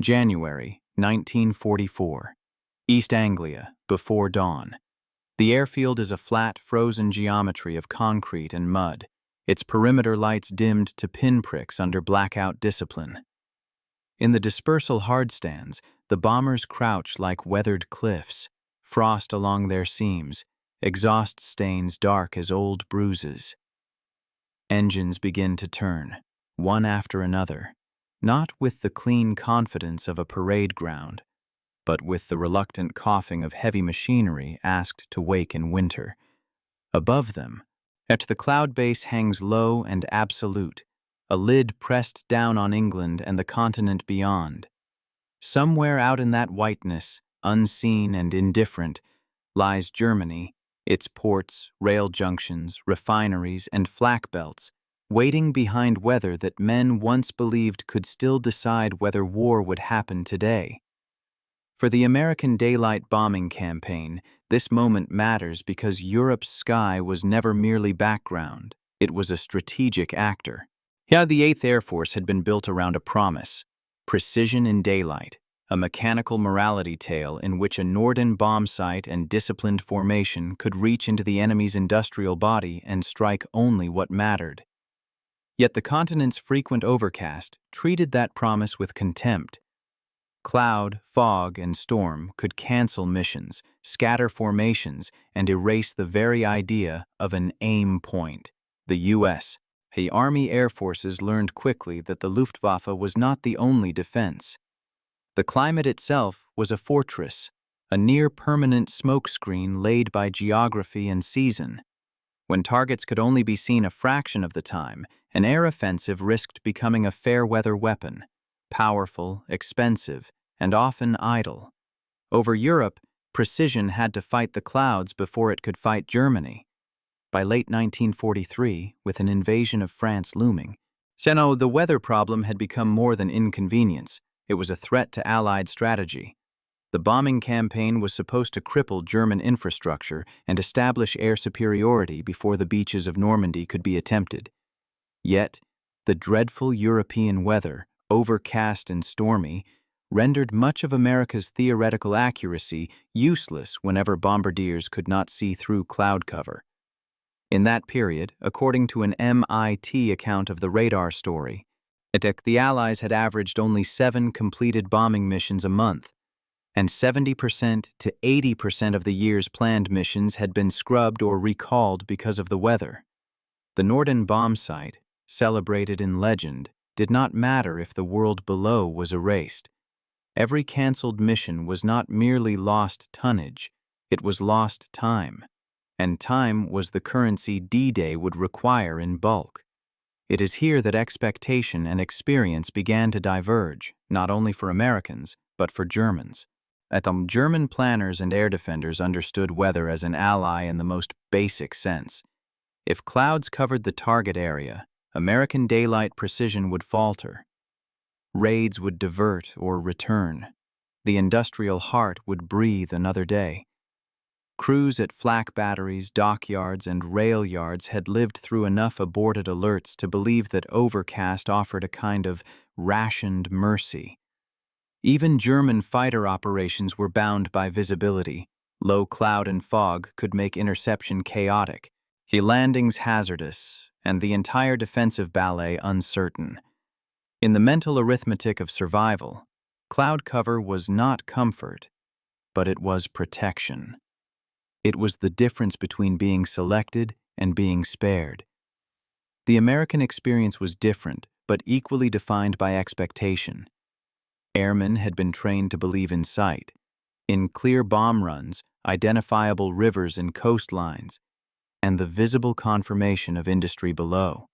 January 1944. East Anglia, before dawn. The airfield is a flat, frozen geometry of concrete and mud, its perimeter lights dimmed to pinpricks under blackout discipline. In the dispersal hardstands, the bombers crouch like weathered cliffs, frost along their seams, exhaust stains dark as old bruises. Engines begin to turn, one after another, not with the clean confidence of a parade ground, but with the reluctant coughing of heavy machinery asked to wake in winter. Above them, at the cloud base hangs low and absolute, a lid pressed down on England and the continent beyond. Somewhere out in that whiteness, unseen and indifferent, lies Germany, its ports, rail junctions, refineries, and flak belts, waiting behind weather that men once believed could still decide whether war would happen today. For the American daylight bombing campaign, this moment matters because Europe's sky was never merely background, it was a strategic actor. Yeah, the 8th Air Force had been built around a promise: precision in daylight, a mechanical morality tale in which a Norden bomb sight and disciplined formation could reach into the enemy's industrial body and strike only what mattered. Yet the continent's frequent overcast treated that promise with contempt. Cloud, fog, and storm could cancel missions, scatter formations, and erase the very idea of an aim point. The U.S. Army Air Forces learned quickly that the Luftwaffe was not the only defense. The climate itself was a fortress, a near-permanent smokescreen laid by geography and season. When targets could only be seen a fraction of the time, an air offensive risked becoming a fair-weather weapon, powerful, expensive, and often idle. Over Europe, precision had to fight the clouds before it could fight Germany. By late 1943, with an invasion of France looming, the weather problem had become more than inconvenience. It was a threat to Allied strategy. The bombing campaign was supposed to cripple German infrastructure and establish air superiority before the beaches of Normandy could be attempted. Yet, the dreadful European weather, overcast and stormy, rendered much of America's theoretical accuracy useless whenever bombardiers could not see through cloud cover. In that period, according to an MIT account of the radar story, the Allies had averaged only 7 completed bombing missions a month, and 70% to 80% of the year's planned missions had been scrubbed or recalled because of the weather. The Norden bomb sight, celebrated in legend, did not matter if the world below was erased. Every canceled mission was not merely lost tonnage, it was lost time, and time was the currency D-Day would require in bulk. It is here that expectation and experience began to diverge, not only for Americans, but for Germans. German planners and air defenders understood weather as an ally in the most basic sense. If clouds covered the target area, American daylight precision would falter. Raids would divert or return. The industrial heart would breathe another day. Crews at flak batteries, dockyards, and rail yards had lived through enough aborted alerts to believe that overcast offered a kind of rationed mercy. Even German fighter operations were bound by visibility. Low cloud and fog could make interception chaotic, landings hazardous, and the entire defensive ballet uncertain. In the mental arithmetic of survival, cloud cover was not comfort, but it was protection. It was the difference between being selected and being spared. The American experience was different, but equally defined by expectation. Airmen had been trained to believe in sight, in clear bomb runs, identifiable rivers and coastlines, and the visible confirmation of industry below.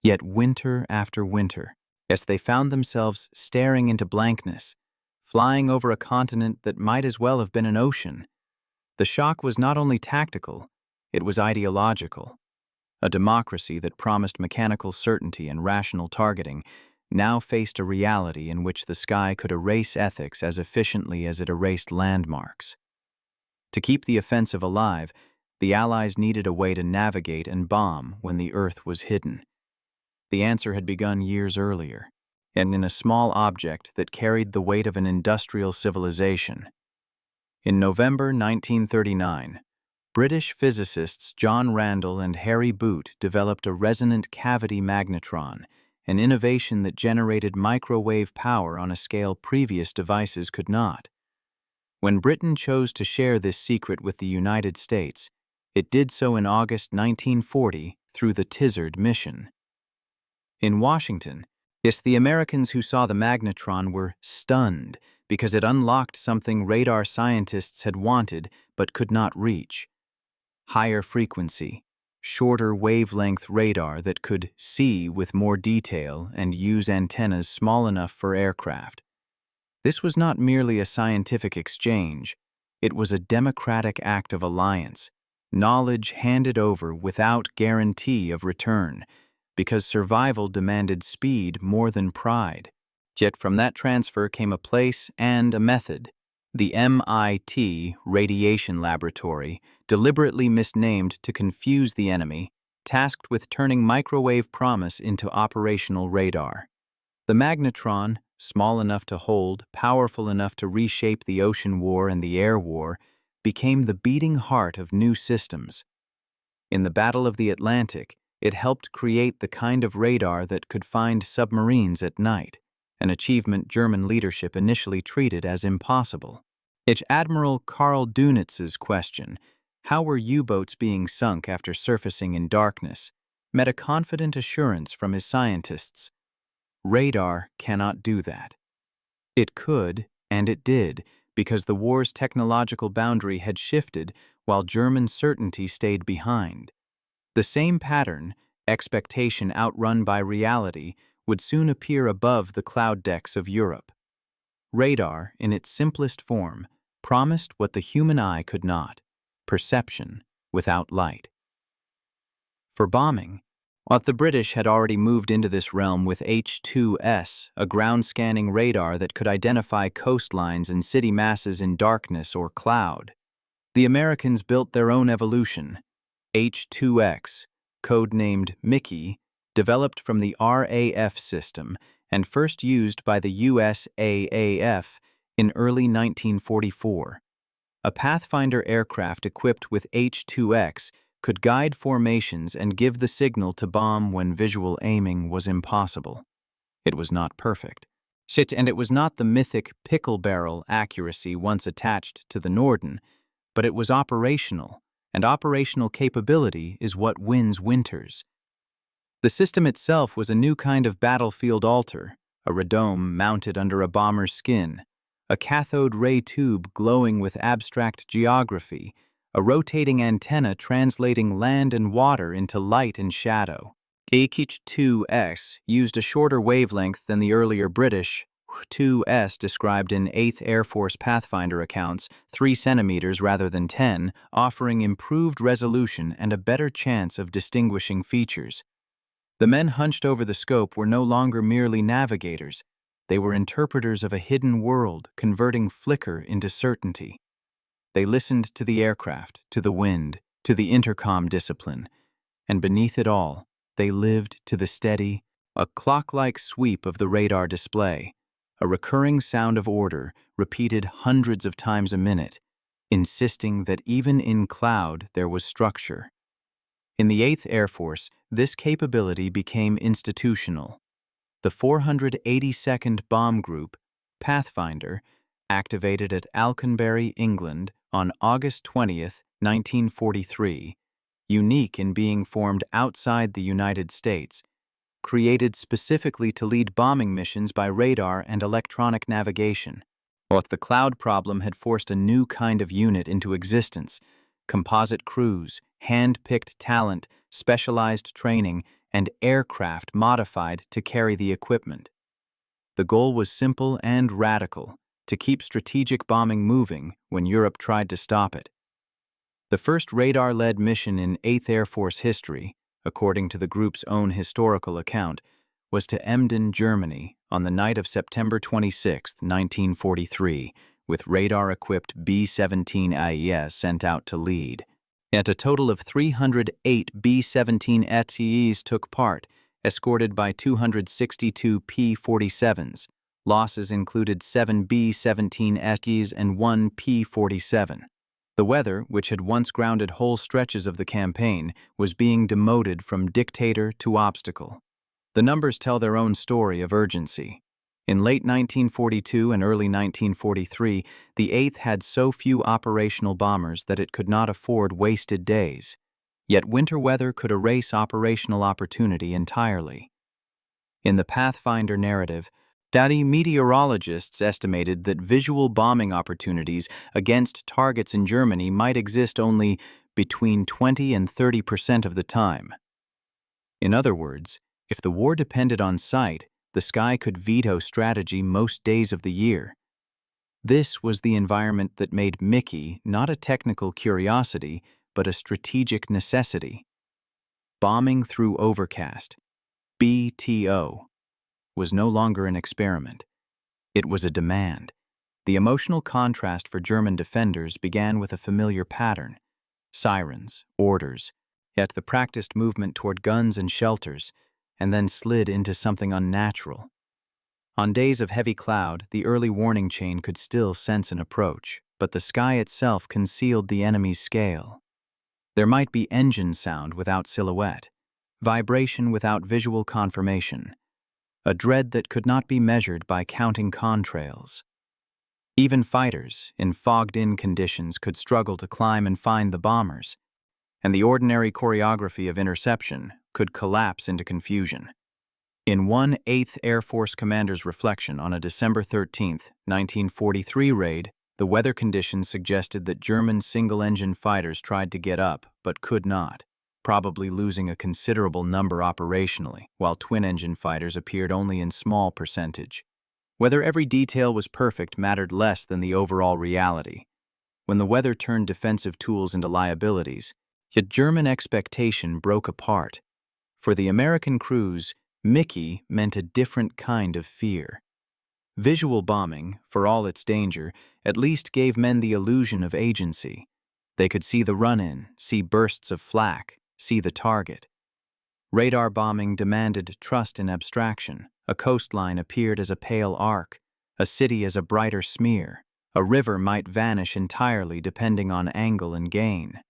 Yet winter after winter, as they found themselves staring into blankness, flying over a continent that might as well have been an ocean, the shock was not only tactical, it was ideological. A democracy that promised mechanical certainty and rational targeting now faced a reality in which the sky could erase ethics as efficiently as it erased landmarks. To keep the offensive alive, the Allies needed a way to navigate and bomb when the Earth was hidden. The answer had begun years earlier. and in a small object that carried the weight of an industrial civilization. In November 1939, British physicists John Randall and Harry Boot developed a resonant cavity magnetron, an innovation that generated microwave power on a scale previous devices could not. When Britain chose to share this secret with the United States, it did so in August 1940 through the Tizard mission. In Washington, yes, the Americans who saw the magnetron were stunned because it unlocked something radar scientists had wanted but could not reach: higher frequency, shorter wavelength radar that could see with more detail and use antennas small enough for aircraft. This was not merely a scientific exchange, it was a democratic act of alliance, knowledge handed over without guarantee of return, because survival demanded speed more than pride. Yet from that transfer came a place and a method. The MIT Radiation Laboratory, deliberately misnamed to confuse the enemy, tasked with turning microwave promise into operational radar. The magnetron, small enough to hold, powerful enough to reshape the ocean war and the air war, became the beating heart of new systems. In the Battle of the Atlantic, it helped create the kind of radar that could find submarines at night, an achievement German leadership initially treated as impossible. It's Admiral Karl Dunitz's question, how were U-boats being sunk after surfacing in darkness, met a confident assurance from his scientists. Radar cannot do that. It could, and it did, because the war's technological boundary had shifted while German certainty stayed behind. The same pattern, expectation outrun by reality, would soon appear above the cloud decks of Europe. Radar, in its simplest form, promised what the human eye could not: perception without light. For bombing, while the British had already moved into this realm with H2S, a ground-scanning radar that could identify coastlines and city masses in darkness or cloud, the Americans built their own evolution. H2X, codenamed Mickey, developed from the RAF system and first used by the USAAF in early 1944. A Pathfinder aircraft equipped with H2X could guide formations and give the signal to bomb when visual aiming was impossible. It was not perfect. And it was not the mythic pickle barrel accuracy once attached to the Norden, but it was operational, and operational capability is what wins winters. The system itself was a new kind of battlefield altar, a radome mounted under a bomber's skin, a cathode ray tube glowing with abstract geography, a rotating antenna translating land and water into light and shadow. H2X used a shorter wavelength than the earlier British 2S described in 8th Air Force Pathfinder accounts, 3 centimeters rather than 10, offering improved resolution and a better chance of distinguishing features. The men hunched over the scope were no longer merely navigators. They were interpreters of a hidden world, converting flicker into certainty. They listened to the aircraft, to the wind, to the intercom discipline, and beneath it all, they lived to the steady, a clock-like sweep of the radar display, a recurring sound of order repeated hundreds of times a minute, insisting that even in cloud there was structure. In the 8th Air Force, this capability became institutional. The 482nd Bomb Group, Pathfinder, activated at Alconbury, England, on August 20, 1943, unique in being formed outside the United States, created specifically to lead bombing missions by radar and electronic navigation. But the cloud problem had forced a new kind of unit into existence: composite crews, hand-picked talent, specialized training, and aircraft modified to carry the equipment. The goal was simple and radical: to keep strategic bombing moving when Europe tried to stop it. The first radar-led mission in 8th Air Force history, according to the group's own historical account, was to Emden, Germany, on the night of September 26, 1943, with radar-equipped B-17 AES sent out to lead. Yet a total of 308 B-17 ATEs took part, escorted by 262 P-47s. Losses included 7 B-17Es and 1 P-47. The weather, which had once grounded whole stretches of the campaign, was being demoted from dictator to obstacle. The numbers tell their own story of urgency. In late 1942 and early 1943, the 8th had so few operational bombers that it could not afford wasted days. Yet winter weather could erase operational opportunity entirely. In the Pathfinder narrative, Dadi meteorologists estimated that visual bombing opportunities against targets in Germany might exist only between 20 and 30% of the time. In other words, if the war depended on sight, the sky could veto strategy most days of the year. This was the environment that made Mickey not a technical curiosity, but a strategic necessity. Bombing through overcast, BTO, was no longer an experiment. It was a demand. The emotional contrast for German defenders began with a familiar pattern: sirens, orders, yet the practiced movement toward guns and shelters, and then slid into something unnatural. On days of heavy cloud, the early warning chain could still sense an approach, but the sky itself concealed the enemy's scale. There might be engine sound without silhouette, vibration without visual confirmation, a dread that could not be measured by counting contrails. Even fighters, in fogged-in conditions, could struggle to climb and find the bombers, and the ordinary choreography of interception could collapse into confusion. In one 8th Air Force commander's reflection on a December 13, 1943 raid, the weather conditions suggested that German single-engine fighters tried to get up but could not, probably losing a considerable number operationally, while twin-engine fighters appeared only in small percentage. Whether every detail was perfect mattered less than the overall reality. When the weather turned defensive tools into liabilities, yet German expectation broke apart. For the American crews, Mickey meant a different kind of fear. Visual bombing, for all its danger, at least gave men the illusion of agency. They could see the run-in, see bursts of flak, see the target. Radar bombing demanded trust in abstraction. A coastline appeared as a pale arc, a city as a brighter smear. A river might vanish entirely depending on angle and gain.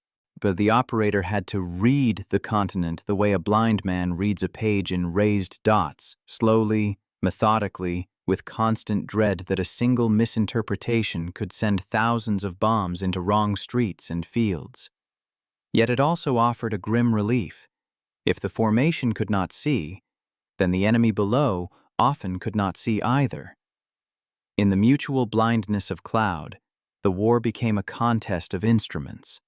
But the operator had to read the continent the way a blind man reads a page in raised dots, slowly, methodically, with constant dread that a single misinterpretation could send thousands of bombs into wrong streets and fields. Yet it also offered a grim relief. If the formation could not see, then the enemy below often could not see either. In the mutual blindness of cloud, the war became a contest of instruments.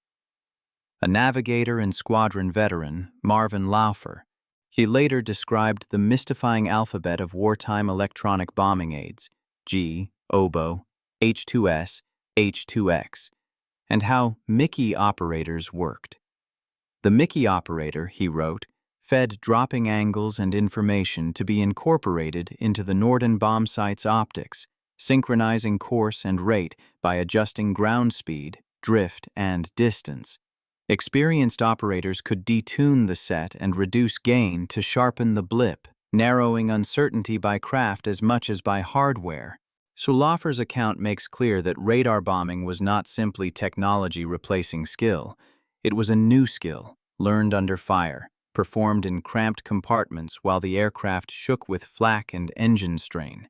A navigator and squadron veteran, Marvin Laufer, he later described the mystifying alphabet of wartime electronic bombing aids, G, oboe, H2S, H2X, and how Mickey operators worked. The Mickey operator, he wrote, fed dropping angles and information to be incorporated into the Norden bomb site's optics, synchronizing course and rate by adjusting ground speed, drift, and distance. Experienced operators could detune the set and reduce gain to sharpen the blip, narrowing uncertainty by craft as much as by hardware. So Laufer's account makes clear that radar bombing was not simply technology replacing skill. It was a new skill, learned under fire, performed in cramped compartments while the aircraft shook with flak and engine strain.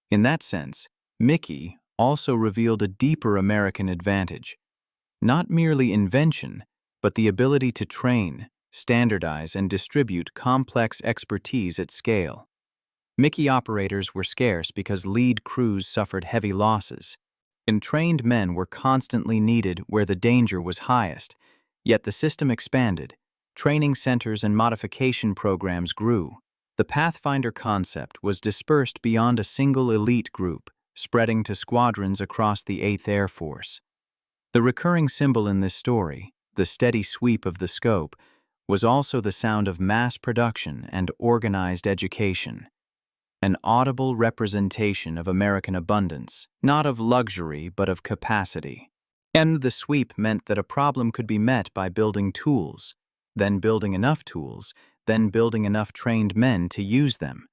In that sense, Mickey also revealed a deeper American advantage. Not merely invention, but the ability to train, standardize, and distribute complex expertise at scale. Mickey operators were scarce because lead crews suffered heavy losses, and trained men were constantly needed where the danger was highest. Yet the system expanded. Training centers and modification programs grew. The Pathfinder concept was dispersed beyond a single elite group, spreading to squadrons across the 8th Air Force. The recurring symbol in this story, the steady sweep of the scope, was also the sound of mass production and organized education. An audible representation of American abundance, not of luxury but of capacity. And the sweep meant that a problem could be met by building tools, then building enough tools, then building enough trained men to use them.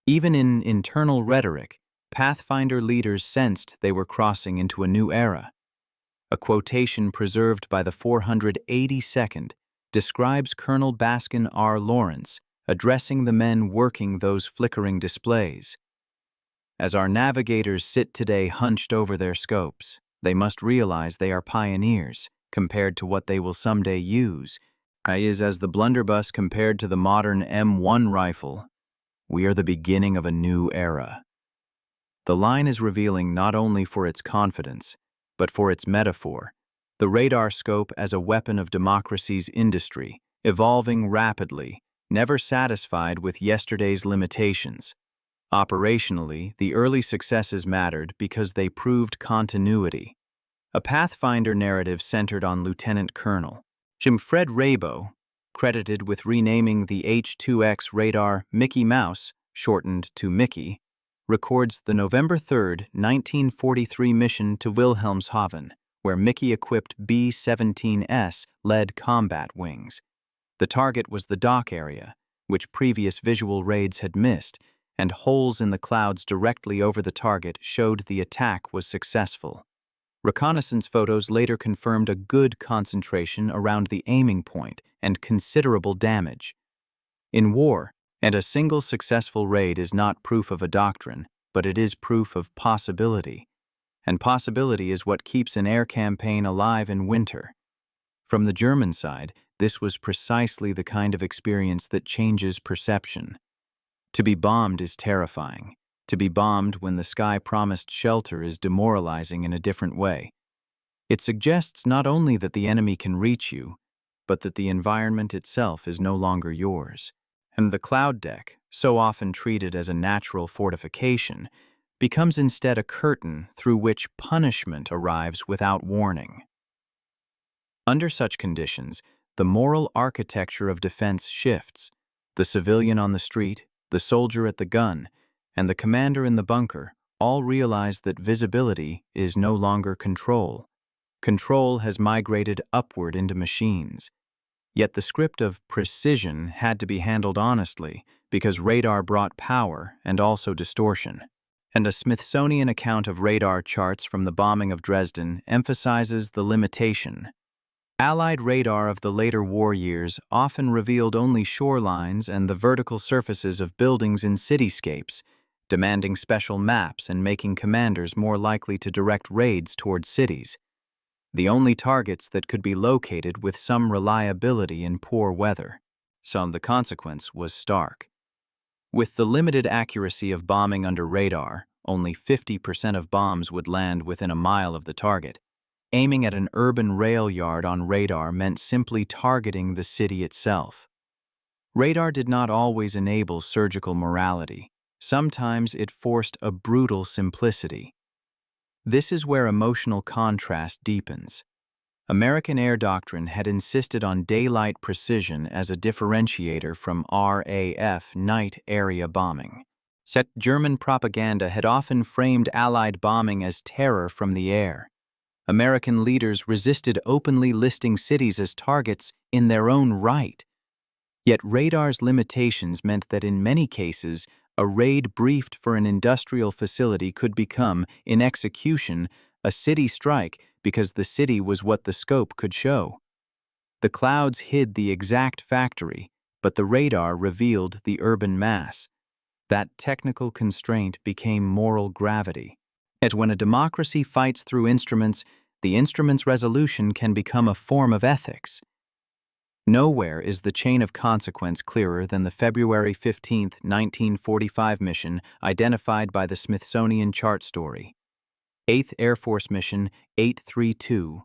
Even in internal rhetoric, Pathfinder leaders sensed they were crossing into a new era. A quotation preserved by the 482nd describes Colonel Baskin R. Lawrence addressing the men working those flickering displays. As our navigators sit today hunched over their scopes, they must realize they are pioneers compared to what they will someday use. As the blunderbuss compared to the modern M1 rifle, we are the beginning of a new era. The line is revealing not only for its confidence, but for its metaphor, the radar scope as a weapon of democracy's industry, evolving rapidly, never satisfied with yesterday's limitations. Operationally, the early successes mattered because they proved continuity. A Pathfinder narrative centered on Lieutenant Colonel Jim Fred Rabo, credited with renaming the H2X Radar Mickey Mouse, shortened to Mickey, records the November 3, 1943 mission to Wilhelmshaven, where Mickey equipped B-17S lead combat wings. The target was the dock area, which previous visual raids had missed, and holes in the clouds directly over the target showed the attack was successful. Reconnaissance photos later confirmed a good concentration around the aiming point and considerable damage. In war, and a single successful raid is not proof of a doctrine, but it is proof of possibility. And possibility is what keeps an air campaign alive in winter. From the German side, this was precisely the kind of experience that changes perception. To be bombed is terrifying. To be bombed when the sky promised shelter is demoralizing in a different way. It suggests not only that the enemy can reach you, but that the environment itself is no longer yours. And the cloud deck, so often treated as a natural fortification, becomes instead a curtain through which punishment arrives without warning. Under such conditions, the moral architecture of defense shifts. The civilian on the street, the soldier at the gun, and the commander in the bunker all realize that visibility is no longer control. Control has migrated upward into machines. Yet the script of precision had to be handled honestly because radar brought power and also distortion. And a Smithsonian account of radar charts from the bombing of Dresden emphasizes the limitation. Allied radar of the later war years often revealed only shorelines and the vertical surfaces of buildings in cityscapes, demanding special maps and making commanders more likely to direct raids toward cities. The only targets that could be located with some reliability in poor weather. So the consequence was stark. With the limited accuracy of bombing under radar, only 50% of bombs would land within a mile of the target. Aiming at an urban rail yard on radar meant simply targeting the city itself. Radar did not always enable surgical morality. Sometimes it forced a brutal simplicity. This is where emotional contrast deepens. American air doctrine had insisted on daylight precision as a differentiator from RAF night area bombing. German propaganda had often framed Allied bombing as terror from the air. American leaders resisted openly listing cities as targets in their own right. Yet radar's limitations meant that in many cases, a raid briefed for an industrial facility could become, in execution, a city strike because the city was what the scope could show. The clouds hid the exact factory, but the radar revealed the urban mass. That technical constraint became moral gravity. Yet when a democracy fights through instruments, the instrument's resolution can become a form of ethics. Nowhere is the chain of consequence clearer than the February 15, 1945 mission identified by the Smithsonian chart story. 8th Air Force Mission 832,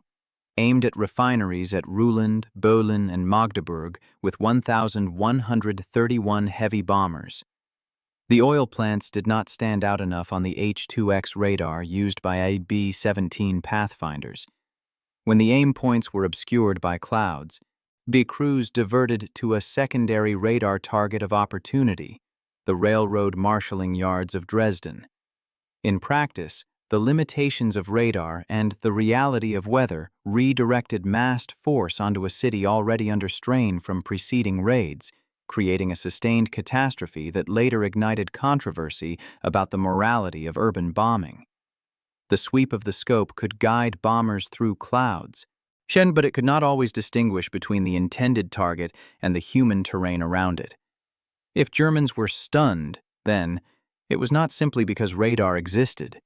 aimed at refineries at Ruhland, Bohlen, and Magdeburg with 1,131 heavy bombers. The oil plants did not stand out enough on the H2X radar used by B-17 Pathfinders. When the aim points were obscured by clouds, B crews diverted to a secondary radar target of opportunity, the railroad marshalling yards of Dresden. In practice, the limitations of radar and the reality of weather redirected massed force onto a city already under strain from preceding raids, creating a sustained catastrophe that later ignited controversy about the morality of urban bombing. The sweep of the scope could guide bombers through clouds, but it could not always distinguish between the intended target and the human terrain around it. If Germans were stunned, then, it was not simply because radar existed.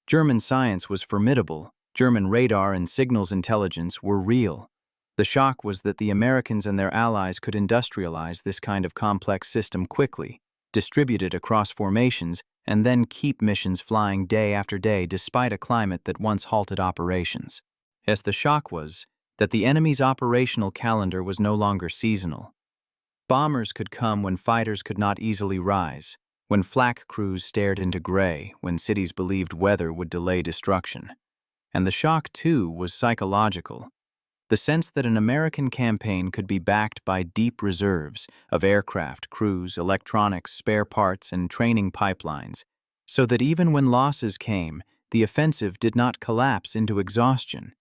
German science was formidable. German radar and signals intelligence were real. The shock was that the Americans and their allies could industrialize this kind of complex system quickly, distribute it across formations, and then keep missions flying day after day despite a climate that once halted operations. Yes, the shock was that the enemy's operational calendar was no longer seasonal. Bombers could come when fighters could not easily rise, when flak crews stared into gray, when cities believed weather would delay destruction. And the shock, too, was psychological. The sense that an American campaign could be backed by deep reserves of aircraft, crews, electronics, spare parts, and training pipelines, so that even when losses came, the offensive did not collapse into exhaustion.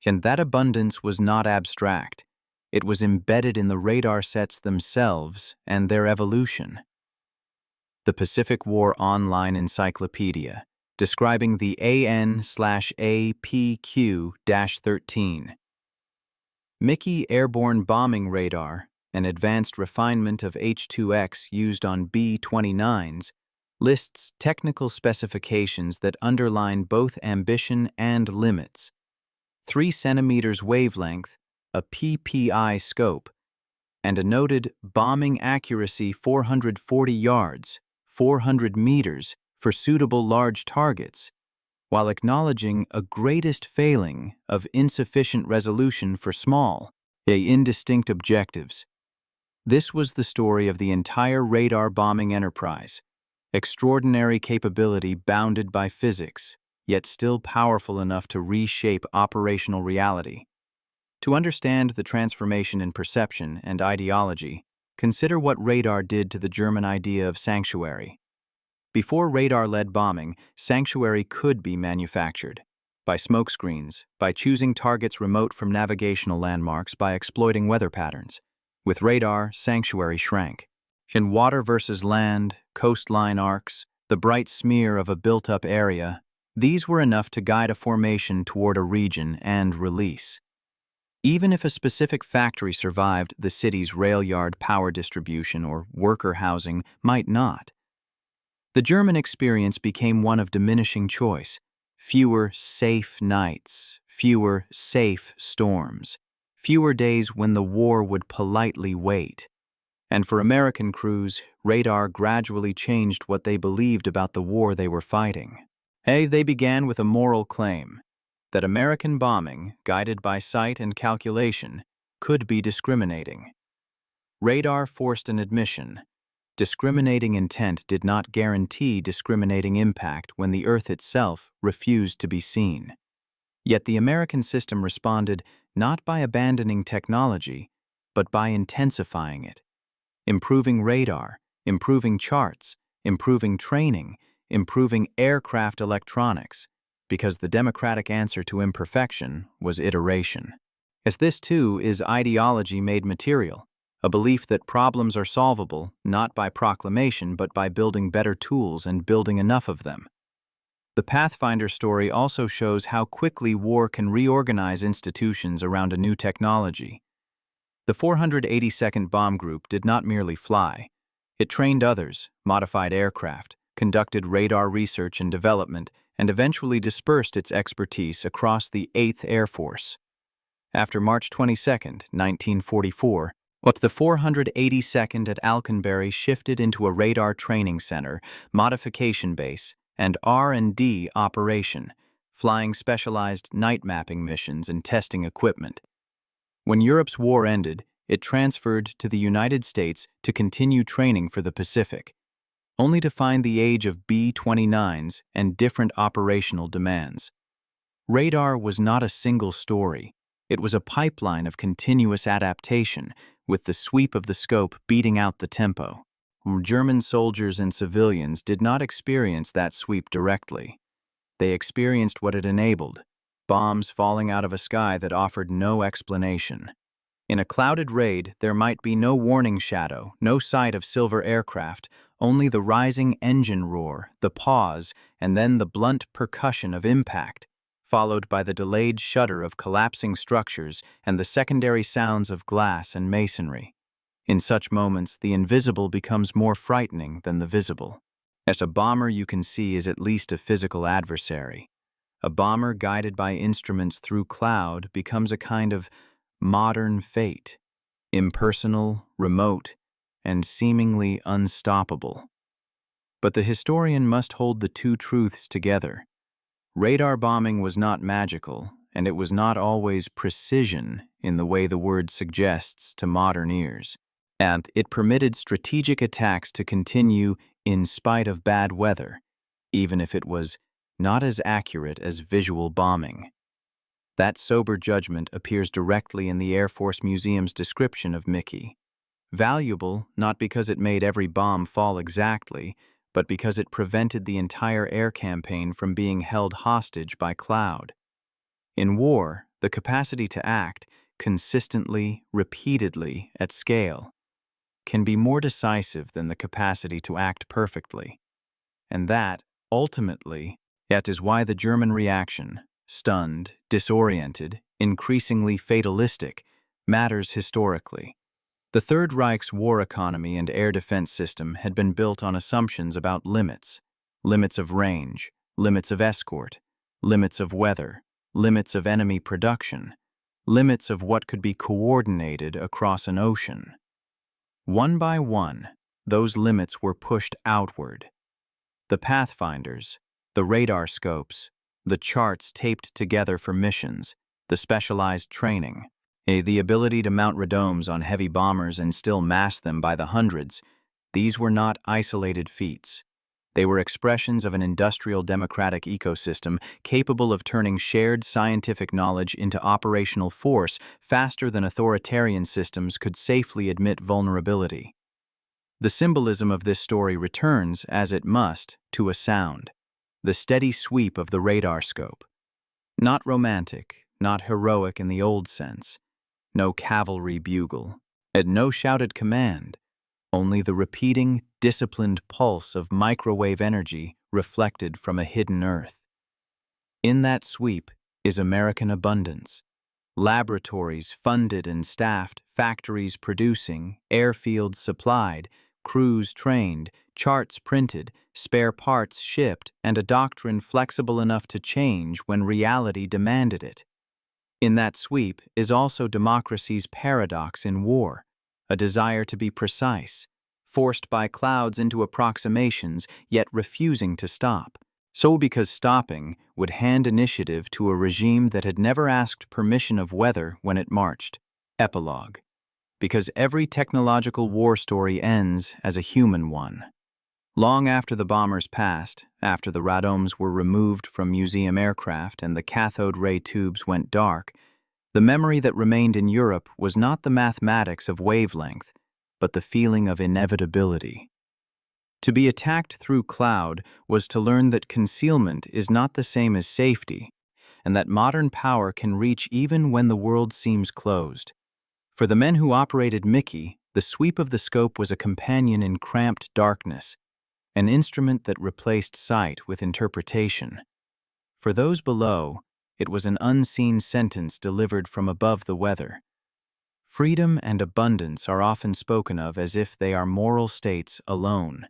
And that abundance was not abstract. It was embedded in the radar sets themselves and their evolution. The Pacific War Online Encyclopedia, describing the AN/APQ-13. Mickey Airborne Bombing Radar, an advanced refinement of H2X used on B-29s, lists technical specifications that underline both ambition and limits. 3 centimeters wavelength, a PPI scope, and a noted bombing accuracy 440 yards, 400 meters, for suitable large targets, while acknowledging a greatest failing of insufficient resolution for small, indistinct objectives. This was the story of the entire radar bombing enterprise, extraordinary capability bounded by physics, yet still powerful enough to reshape operational reality. To understand the transformation in perception and ideology, consider what radar did to the German idea of sanctuary. Before radar-led bombing, sanctuary could be manufactured by smokescreens, by choosing targets remote from navigational landmarks, by exploiting weather patterns. With radar, sanctuary shrank. In water versus land, coastline arcs, the bright smear of a built-up area, these were enough to guide a formation toward a region and release. Even if a specific factory survived, the city's rail yard power distribution or worker housing might not. The German experience became one of diminishing choice. Fewer safe nights, fewer safe storms, fewer days when the war would politely wait. And for American crews, radar gradually changed what they believed about the war they were fighting. They began with a moral claim that American bombing, guided by sight and calculation, could be discriminating. Radar forced an admission. Discriminating intent did not guarantee discriminating impact when the Earth itself refused to be seen. Yet the American system responded not by abandoning technology, but by intensifying it. Improving radar, improving charts, improving training, improving aircraft electronics, because the democratic answer to imperfection was iteration. As this too is ideology made material, a belief that problems are solvable not by proclamation but by building better tools and building enough of them. The Pathfinder story also shows how quickly war can reorganize institutions around a new technology. The 482nd Bomb Group did not merely fly. It trained others, modified aircraft, conducted radar research and development, and eventually dispersed its expertise across the 8th Air Force. After March 22, 1944, the 482nd at Alconbury shifted into a radar training center, modification base, and R&D operation, flying specialized night mapping missions and testing equipment. When Europe's war ended, it transferred to the United States to continue training for the Pacific, only to find the age of B-29s and different operational demands. Radar was not a single story. It was a pipeline of continuous adaptation, with the sweep of the scope beating out the tempo. German soldiers and civilians did not experience that sweep directly. They experienced what it enabled, bombs falling out of a sky that offered no explanation. In a clouded raid, there might be no warning shadow, no sight of silver aircraft, only the rising engine roar, the pause, and then the blunt percussion of impact, followed by the delayed shudder of collapsing structures and the secondary sounds of glass and masonry. In such moments, the invisible becomes more frightening than the visible. As a bomber you can see is at least a physical adversary. A bomber guided by instruments through cloud becomes a kind of modern fate, impersonal, remote, and seemingly unstoppable. But the historian must hold the two truths together. Radar bombing was not magical, and it was not always precision in the way the word suggests to modern ears. And it permitted strategic attacks to continue in spite of bad weather, even if it was not as accurate as visual bombing. That sober judgment appears directly in the Air Force Museum's description of Mickey. Valuable not because it made every bomb fall exactly, but because it prevented the entire air campaign from being held hostage by cloud. In war, the capacity to act consistently, repeatedly, at scale, can be more decisive than the capacity to act perfectly. And that, ultimately, yet is why the German reaction, stunned, disoriented, increasingly fatalistic, matters historically. The Third Reich's war economy and air defense system had been built on assumptions about limits of range, limits of escort, limits of weather, limits of enemy production, limits of what could be coordinated across an ocean. One by one, those limits were pushed outward. The pathfinders, the radar scopes, the charts taped together for missions, the specialized training, the ability to mount radomes on heavy bombers and still mass them by the hundreds, these were not isolated feats. They were expressions of an industrial democratic ecosystem capable of turning shared scientific knowledge into operational force faster than authoritarian systems could safely admit vulnerability. The symbolism of this story returns, as it must, to a sound, the steady sweep of the radar scope. Not romantic, not heroic in the old sense, no cavalry bugle, and no shouted command, only the repeating, disciplined pulse of microwave energy reflected from a hidden Earth. In that sweep is American abundance. Laboratories funded and staffed, factories producing, airfields supplied, crews trained, charts printed, spare parts shipped, and a doctrine flexible enough to change when reality demanded it. In that sweep is also democracy's paradox in war, a desire to be precise, forced by clouds into approximations, yet refusing to stop. So because stopping would hand initiative to a regime that had never asked permission of weather when it marched. Epilogue. Because every technological war story ends as a human one. Long after the bombers passed, after the radomes were removed from museum aircraft and the cathode ray tubes went dark, the memory that remained in Europe was not the mathematics of wavelength, but the feeling of inevitability. To be attacked through cloud was to learn that concealment is not the same as safety, and that modern power can reach even when the world seems closed. For the men who operated Mickey, the sweep of the scope was a companion in cramped darkness, an instrument that replaced sight with interpretation. For those below, it was an unseen sentence delivered from above the weather. Freedom and abundance are often spoken of as if they are moral states alone.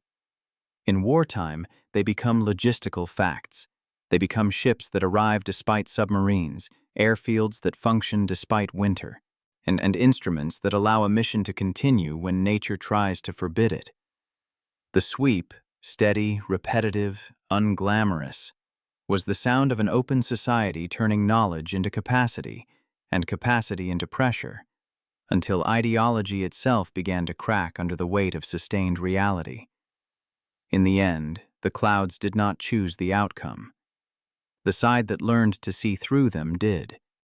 In wartime, they become logistical facts. They become ships that arrive despite submarines, airfields that function despite winter, and instruments that allow a mission to continue when nature tries to forbid it. The sweep, steady, repetitive, unglamorous, was the sound of an open society turning knowledge into capacity, and capacity into pressure, until ideology itself began to crack under the weight of sustained reality. In the end, the clouds did not choose the outcome. The side that learned to see through them did.